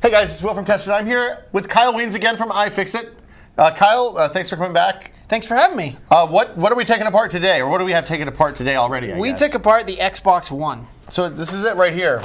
Hey guys, it's Will from Tested. I'm here with Kyle Wiens again from iFixit. Kyle, thanks for coming back. Thanks for having me. What are we taking apart today, or what do we have taken apart today already? We took apart the Xbox One. So this is it right here.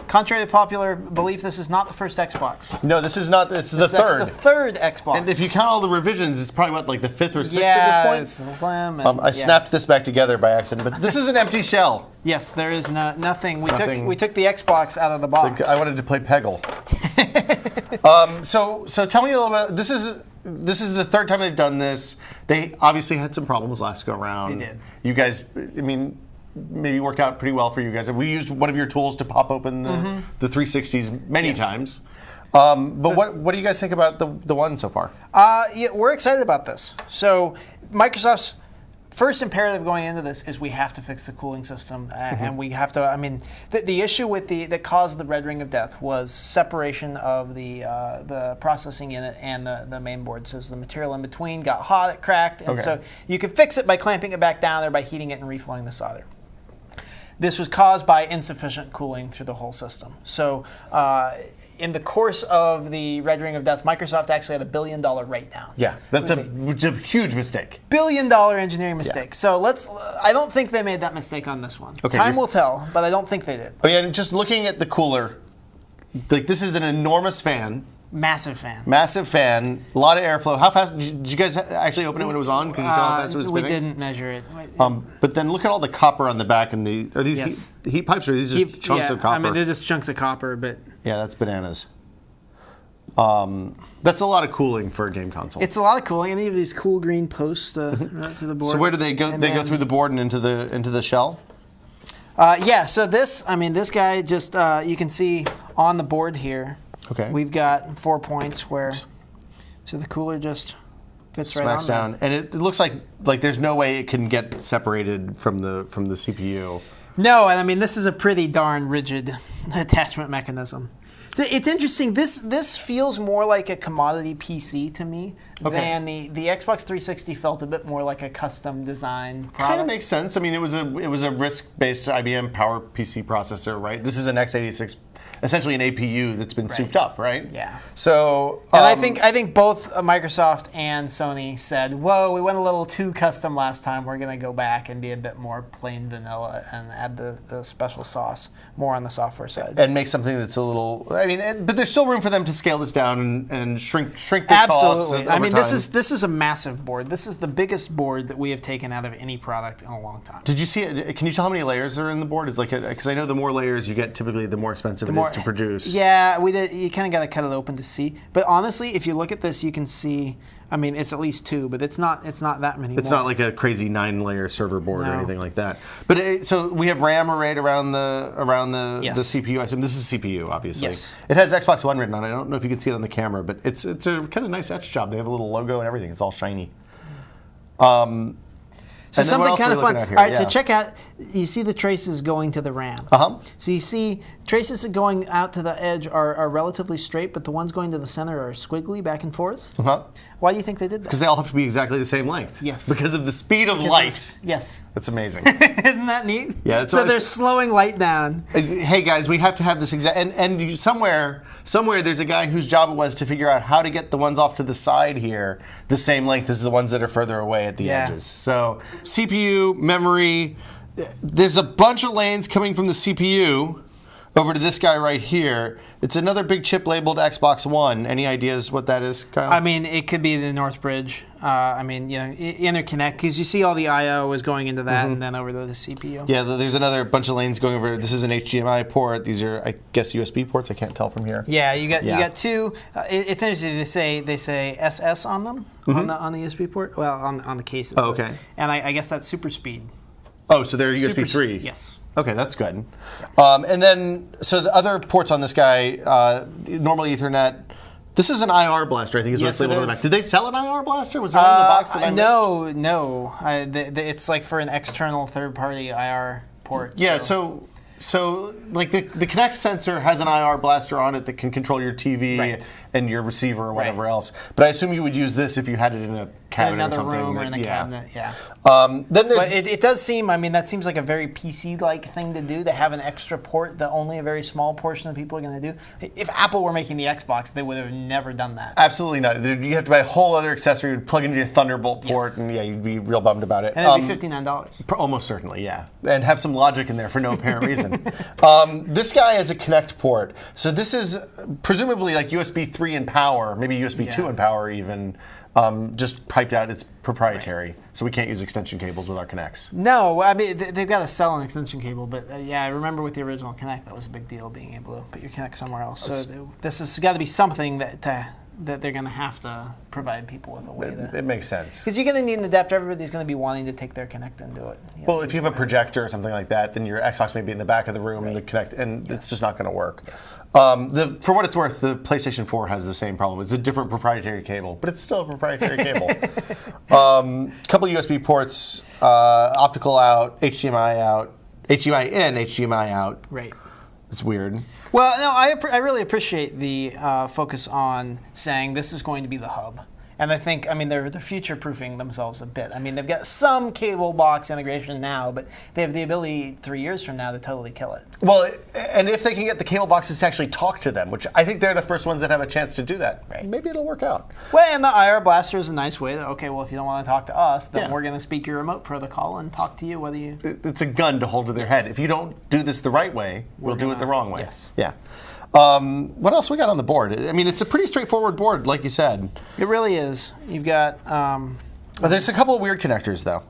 Contrary to popular belief, this is not the first Xbox. No, this is not. It's the third. It's the third Xbox. And if you count all the revisions, it's probably what, like the fifth or sixth at this point. It's slim. And, I snapped this back together by accident, but this is an empty shell. Yes, there is nothing. We took the Xbox out of the box. I wanted to play Peggle. So tell me a little bit. This is the third time they've done this. They obviously had some problems last go around. They did. You guys, I mean, maybe worked out pretty well for you guys. We used one of your tools to pop open the 360s many times. But what do you guys think about the one so far? Yeah, we're excited about this. So Microsoft's first imperative going into this is we have to fix the cooling system, and we have to. I mean, the issue with that caused the red ring of death was separation of the processing unit and the main board. So the material in between got hot, it cracked, and so you could fix it by clamping it back down there by heating it and reflowing the solder. This was caused by insufficient cooling through the whole system. So in the course of the red ring of death, Microsoft actually had $1 billion write-down. Yeah, that's a huge mistake. $1 billion engineering mistake. Yeah. So I don't think they made that mistake on this one. Okay, Time will tell, but I don't think they did. Oh yeah, and just looking at the cooler, like this is an enormous fan. Massive fan. Massive fan. A lot of airflow. How fast did you guys actually open it when it was on? Could you tell how fast it was spinning? We didn't measure it. But then look at all the copper on the back and are these heat pipes or are these just chunks of copper? I mean, they're just chunks of copper, but yeah, that's bananas. That's a lot of cooling for a game console. It's a lot of cooling, and they have these cool green posts right to the board. So where do they go? They go through the board and into the shell. Yeah. So this guy just you can see on the board here. Okay. We've got 4 points where, so the cooler just fits right on down, and it looks like there's no way it can get separated from the CPU. No, and I mean this is a pretty darn rigid attachment mechanism. So it's interesting. This feels more like a commodity PC to me than the Xbox 360 felt a bit more like a custom design product. Kind of makes sense. I mean, it was a RISC-based IBM Power PC processor, right? This is an x86. Essentially an APU that's been souped up, right? Yeah. So, and I think both Microsoft and Sony said, "Whoa, we went a little too custom last time. We're going to go back and be a bit more plain vanilla and add the special sauce more on the software side and make something that's a little. I mean, but there's still room for them to scale this down and shrink the costs. Absolutely. I mean, this is a massive board. This is the biggest board that we have taken out of any product in a long time. Did you see it? Can you tell how many layers are in the board? Is because I know the more layers you get, typically the more expensive it is to produce. Yeah, you kind of got to cut it open to see. But honestly, if you look at this, you can see. I mean, it's at least 2, but it's not that many. It's not like a crazy 9-layer server board or anything like that. But so we have RAM arrayed around the CPU. I assume this is CPU, obviously. Yes. It has Xbox One written on it. I don't know if you can see it on the camera, but it's a kind of nice etch job. They have a little logo and everything. It's all shiny. So something kind of fun. All right, so check out. You see the traces going to the RAM. So you see traces going out to the edge are relatively straight, but the ones going to the center are squiggly back and forth. Why do you think they did that? Because they all have to be exactly the same length. Yes. Because of the speed of light. Yes. That's amazing. Isn't that neat? Yeah. So they're slowing light down. Hey guys, we have to have this exact. And somewhere there's a guy whose job it was to figure out how to get the ones off to the side here the same length as the ones that are further away at the edges. So CPU, memory. There's a bunch of lanes coming from the CPU over to this guy right here. It's another big chip labeled Xbox One. Any ideas what that is, Kyle? I mean, it could be the North Bridge. I mean, you know, interconnect, because you see all the I/O is going into that and then over to the CPU. Yeah, there's another bunch of lanes going over. This is an HDMI port. These are, I guess, USB ports. I can't tell from here. Yeah, you got 2. It's interesting. They say SS on them on the USB port. Well, on the cases. Oh, okay. And I guess that's super speed. Oh, so they're USB 3. Yes. Okay, that's good. And then, so the other ports on this guy, normal Ethernet. This is an IR blaster, I think is what it's labeled on the back. Did they sell an IR blaster? Was it in the box that I missed? No. It's like for an external third-party IR port. Yeah, so like the Kinect sensor has an IR blaster on it that can control your TV and your receiver or whatever else. But I assume you would use this if you had it in a cabinet in or something. room or in a cabinet, yeah. Then there's... But it does seem, I mean, that seems like a very PC-like thing to do, to have an extra port that only a very small portion of people are going to do. If Apple were making the Xbox, they would have never done that. Absolutely not. You have to buy a whole other accessory, you'd plug into your Thunderbolt port, and yeah, you'd be real bummed about it. And it'd be $59. Almost certainly, yeah. And have some logic in there for no apparent reason. This guy has a Connect port. So this is presumably like USB 3 in power, maybe USB 2 in power even, just piped out. It's proprietary. So we can't use extension cables with our Connects. No, I mean, they've got to sell an extension cable, but yeah, I remember with the original Connect, that was a big deal, being able to put your Connect somewhere else. So this has got to be something that they're going to have to provide people with a way to... It makes sense. Because you're going to need an adapter. Everybody's going to be wanting to take their Connect into it. Well, if you have a projector or something like that, then your Xbox may be in the back of the room and the Connect, and it's just not going to work. Yes. For what it's worth, the PlayStation 4 has the same problem. It's a different proprietary cable, but it's still a proprietary cable. Couple USB ports, optical out, HDMI out, HDMI in, HDMI out. Right. It's weird. Well, no, I really appreciate the focus on saying this is going to be the hub. And I think, I mean, they're future-proofing themselves a bit. I mean, they've got some cable box integration now, but they have the ability 3 years from now to totally kill it. Well, and if they can get the cable boxes to actually talk to them, which I think they're the first ones that have a chance to do that, maybe it'll work out. Well, and the IR blaster is a nice way that, okay, well, if you don't want to talk to us, then we're going to speak your remote protocol and talk to you whether you... It's a gun to hold to their head. If you don't do this the right way, we'll do it the wrong way. Yes. Yeah. What else we got on the board? I mean, it's a pretty straightforward board, like you said. It really is. You've got... there's a couple of weird connectors, though.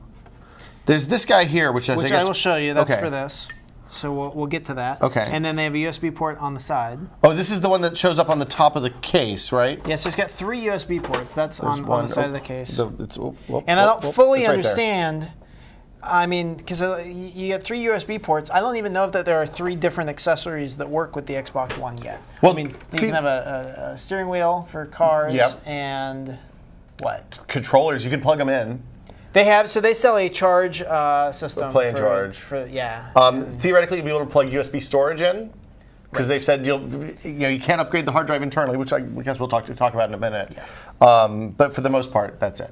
There's this guy here, which has, I guess... I will show you. That's for this. So we'll get to that. Okay. And then they have a USB port on the side. Oh, this is the one that shows up on the top of the case, right? Yeah, so it's got 3 USB ports. That's on the side of the case. And I don't fully understand... I mean, because you get 3 USB ports. I don't even know if there are 3 different accessories that work with the Xbox One yet. Well, I mean, you can have a steering wheel for cars and what? Controllers, you can plug them in. They have, so they sell a charge system. Play and charge. Theoretically, you'll be able to plug USB storage in. Because they've said you can't upgrade the hard drive internally, which I guess we'll talk about in a minute. Yes. But for the most part, that's it.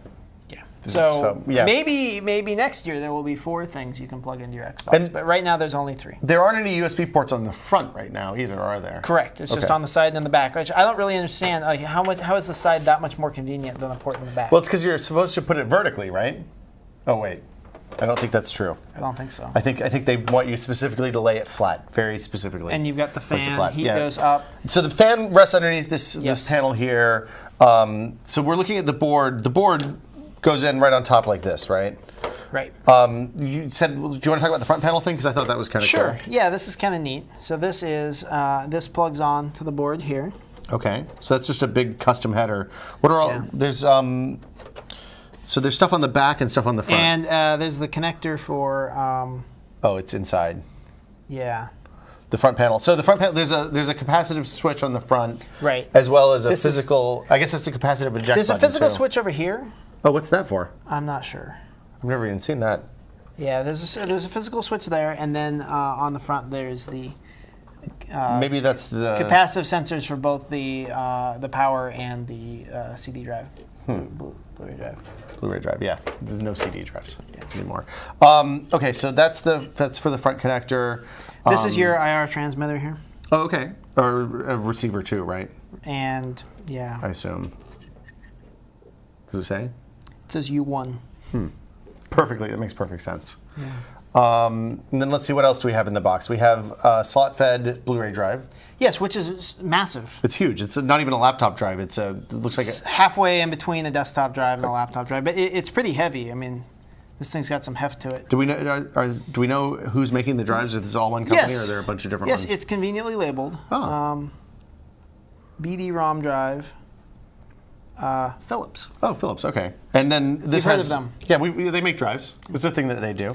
So maybe next year there will be 4 things you can plug into your Xbox, but right now there's only 3. There aren't any USB ports on the front right now either, are there? Correct. It's just on the side and the back, which I don't really understand. Like how is the side that much more convenient than a port in the back? Well, it's because you're supposed to put it vertically, right? Oh wait, I don't think that's true. I don't think so. I think they want you specifically to lay it flat, very specifically. And you've got the fan. Heat goes up. So the fan rests underneath this panel here. So we're looking at the board. The board goes in right on top like this, right? Right. You said, do you want to talk about the front panel thing? Because I thought that was kind of cool. Yeah, this is kind of neat. So this is, this plugs on to the board here. Okay, so that's just a big custom header. What are all, there's, so there's stuff on the back and stuff on the front. And there's the connector for... oh, it's inside. Yeah. The front panel. So the front panel, there's a capacitive switch on the front. Right. As well as a physical, I guess that's a capacitive eject button. There's a physical switch over here. Oh, what's that for? I'm not sure. I've never even seen that. Yeah, there's a physical switch there, and then on the front there's the maybe that's the capacitive sensors for both the power and the CD drive, Blu-ray drive. Blu-ray drive, yeah. There's no CD drives anymore. Okay, so that's for the front connector. This is your IR transmitter here. Oh, okay. Or a receiver too, right? And yeah. I assume. Does it say? It says U1. Perfectly. That makes perfect sense. Yeah. And then let's see, what else do we have in the box? We have a slot-fed Blu-ray drive. Yes, which is massive. It's huge. It's not even a laptop drive. It looks like halfway in between a desktop drive and a laptop drive. But it's pretty heavy. I mean, this thing's got some heft to it. Do we know who's making the drives? Is this all one company, or are there a bunch of different ones? Yes, it's conveniently labeled. Oh. BD-ROM drive. Philips. Oh, Philips. Okay. And then this You've heard of them? Yeah, they make drives. It's a thing that they do.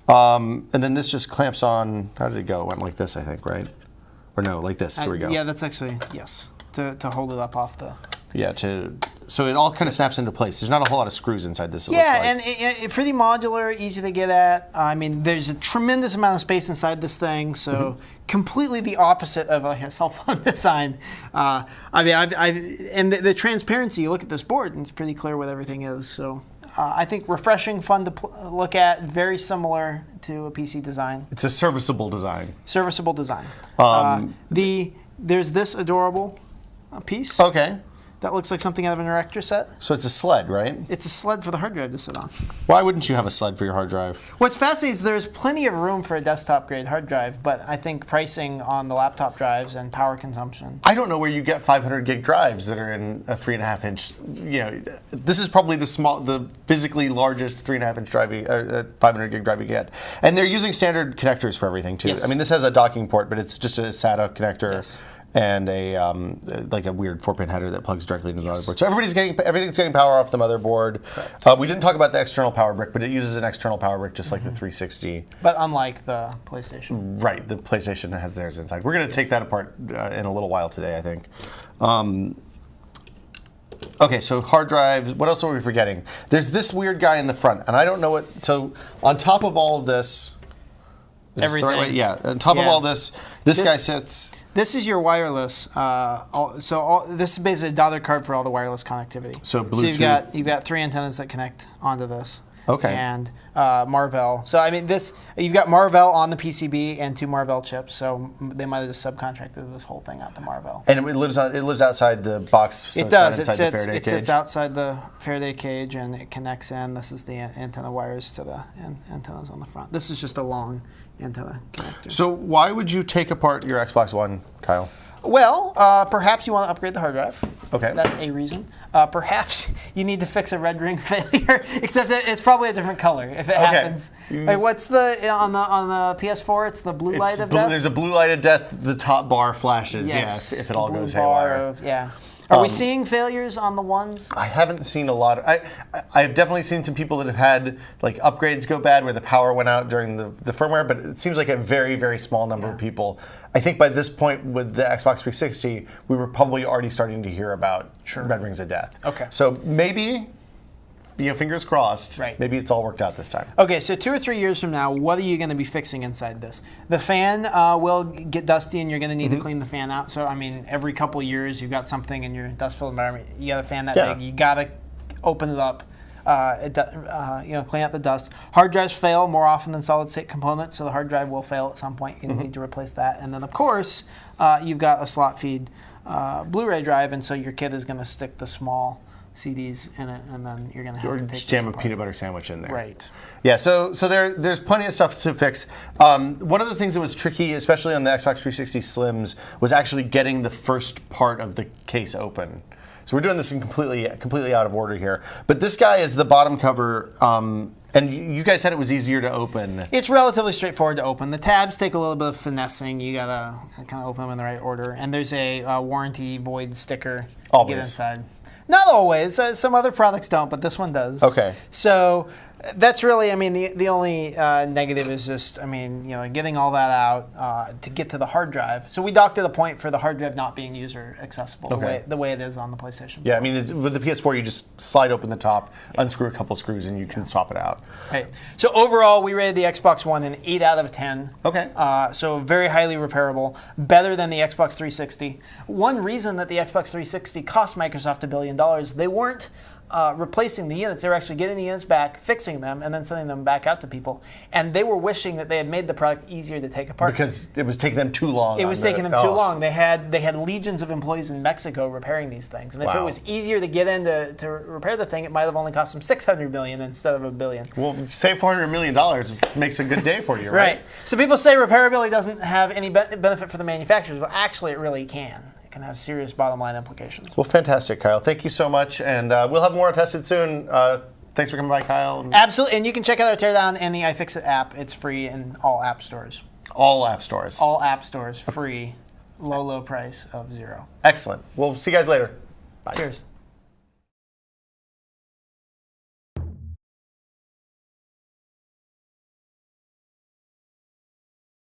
And then this just clamps on. How did it go? It went like this, I think, right? Or no, like this. Here we go. Yeah, that's actually to hold it up off the. Yeah, to So it all kind of snaps into place. There's not a whole lot of screws inside this. Yeah, and it pretty modular, easy to get at. I mean, there's a tremendous amount of space inside this thing, so completely the opposite of a cell phone design. I mean, and the transparency. You look at this board, and it's pretty clear what everything is. So I think refreshing, fun to look at, very similar to a PC design. It's a serviceable design. Serviceable design. There's this adorable piece. Okay. That looks like something out of an Erector set. So it's a sled, right? It's a sled for the hard drive to sit on. Why wouldn't you have a sled for your hard drive? What's fascinating is there's plenty of room for a desktop grade hard drive, but I think pricing on the laptop drives and power consumption. I don't know where you get 500 gig drives that are in a 3.5 inch. You know, this is probably the physically largest 3.5 inch drive, 500 gig drive you get. And they're using standard connectors for everything too. Yes. I mean, this has a docking port, but it's just a SATA connector. Yes. And a like a weird 4-pin header that plugs directly into the motherboard. So everything's getting power off the motherboard. We didn't talk about the external power brick, but it uses an external power brick just like the 360. But unlike the PlayStation. Right, the PlayStation has theirs inside. We're going to take that apart in a little while today, I think. Okay, so hard drives. What else are we forgetting? There's this weird guy in the front, and I don't know what. So on top of all of this, everything. Right way? Yeah, on top of all this guy sits. This is your wireless. This is basically a dotted card for all the wireless connectivity. So Bluetooth. So you've got 3 antennas that connect onto this. Okay. And Marvell. So I mean, you've got Marvell on the PCB and 2 Marvell chips. So they might have just subcontracted this whole thing out to Marvell. And it lives outside the box. So it does. It sits outside the Faraday cage and it connects in. This is the antenna wires to the antennas on the front. This is just a long antenna connector. So why would you take apart your Xbox One, Kyle? Well, perhaps you want to upgrade the hard drive. Okay. That's a reason. Perhaps you need to fix a red ring failure, except it's probably a different color if it happens. Like what's on the PS4? It's the blue light of death. There's a blue light of death. The top bar flashes. Yes. Yeah, if it all goes haywire. Are we seeing failures on the ones? I haven't seen a lot. I've definitely seen some people that have had like upgrades go bad where the power went out during the firmware, but it seems like a very, very small number of people. I think by this point with the Xbox 360, we were probably already starting to hear about red rings of death. Okay. So maybe, fingers crossed, maybe it's all worked out this time. Okay, so 2 or 3 years from now, what are you going to be fixing inside this? The fan will get dusty and you're going to need to clean the fan out. So, I mean, every couple of years you've got something in your dust-filled environment. You got a fan that big, you got to open it up, clean out the dust. Hard drives fail more often than solid-state components, so the hard drive will fail at some point. You need to replace that. And then, of course, you've got a slot feed Blu-ray drive, and so your kid is going to stick the small CDs in it, and then you're going to have to take jam a peanut butter sandwich in there. Right. Yeah, so there's plenty of stuff to fix. One of the things that was tricky, especially on the Xbox 360 Slims, was actually getting the first part of the case open. So we're doing this in completely out of order here. But this guy is the bottom cover, and you guys said it was easier to open. It's relatively straightforward to open. The tabs take a little bit of finessing. You gotta kind of open them in the right order. And there's a warranty void sticker to get inside. Not always. Some other products don't, but this one does. Okay. So that's really, I mean, the only negative is just, I mean, getting all that out to get to the hard drive. So we docked to the point for the hard drive not being user accessible the way it is on the PlayStation. Yeah, I mean, with the PS4, you just slide open the top, unscrew a couple screws, and you can swap it out. Right. So overall, we rated the Xbox One an 8 out of 10. Okay. So very highly repairable, better than the Xbox 360. One reason that the Xbox 360 cost Microsoft $1 billion, they weren't replacing the units. They were actually getting the units back, fixing them, and then sending them back out to people. And they were wishing that they had made the product easier to take apart. Because it was taking them too long. It was taking them too long. They had legions of employees in Mexico repairing these things. And if it was easier to get in to repair the thing, it might have only cost them $600 million instead of $1 billion. Well, save $400 million, it makes a good day for you, right? Right. So people say repairability doesn't have any benefit for the manufacturers. Well, actually, it really can. Can have serious bottom line implications. Well, fantastic, Kyle. Thank you so much, and we'll have more tested soon. Thanks for coming by, Kyle. Absolutely, and you can check out our Teardown and the iFixit app. It's free in all app stores. All app stores. All app stores, free, low price of $0. Excellent. We'll see you guys later. Bye. Cheers.